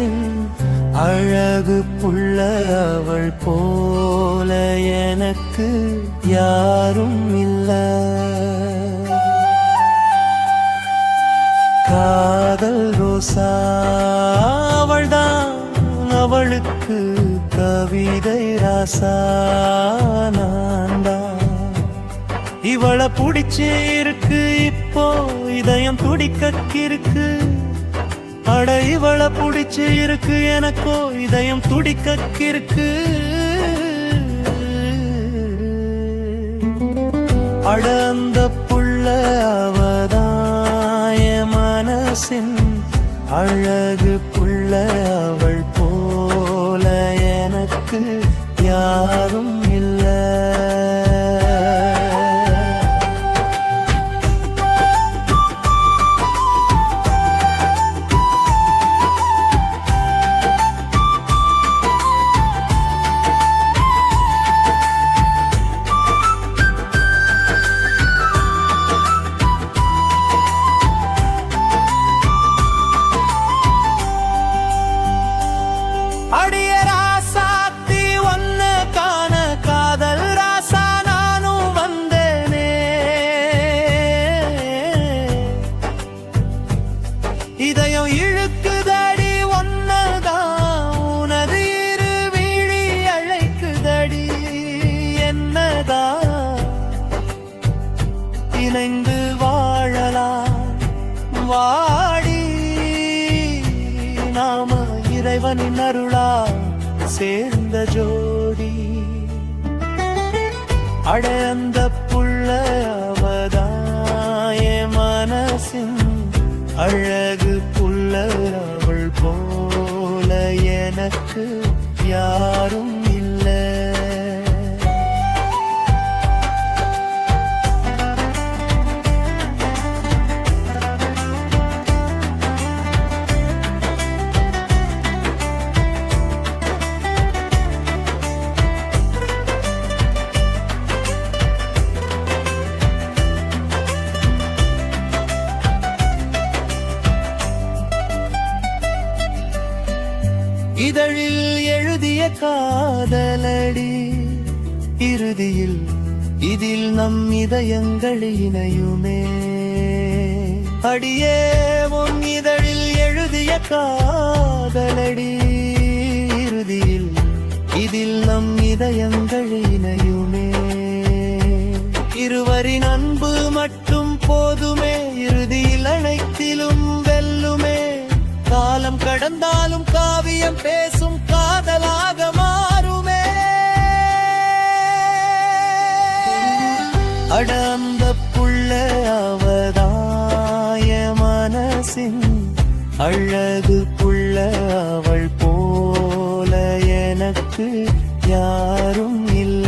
மனசின் அழகு புள்ள அவள் போல எனக்கு யாரும் இல்ல. காதல் ரோசா அவள்தான், அவளுக்கு கவிதை ராசா நான்தான். இவளை பிடிச்சே இருக்கு இப்போ இதயம் துடிக்கிருக்கு. அட இவளை பிடிச்சு இருக்கு எனக்கோ இதயம் துடிக்கிருக்கு. அட அந்த புள்ள அவதாய மனசின் அழகு புள்ள அவள் போல எனக்கு யாரும் இல்லை. அடிய ராசாத்தி ஒன்னு காண காதல் ராசா நானும் வந்தேனே. இதயம் இழுக்குதடி ஒன்னதான், உனது இரு விழி அழைக்குதடி என்னதான். இணைந்து வாழலாம் வாடி நாம இறைவனின் அருளா சேர்ந்த ஜோடி. அட அந்த புள்ள அவதாய மனசின் அழகு புள்ள அவள் போல எனக்கு யாரும் இல்லை. இதழில் எழுதிய காதலடி இறுதியில் இதில் நம் இதயங்கள் இணையுமே. அடியே உன் இதழில் எழுதிய காதலடி இறுதியில் இதில் நம் இதயங்கள் இணையுமே. இருவரின் அன்பு மட்டும் போதுமே, இறுதியில் அனைத்திலும் வெல்லுமே. காலம் கடந்தாலும் காவியம் பேசும் காதலாக மாறுமே. அட அந்த புள்ள அவதாய மனசின் அழகு புள்ள அவள் போல எனக்கு யாரும் இல்லை.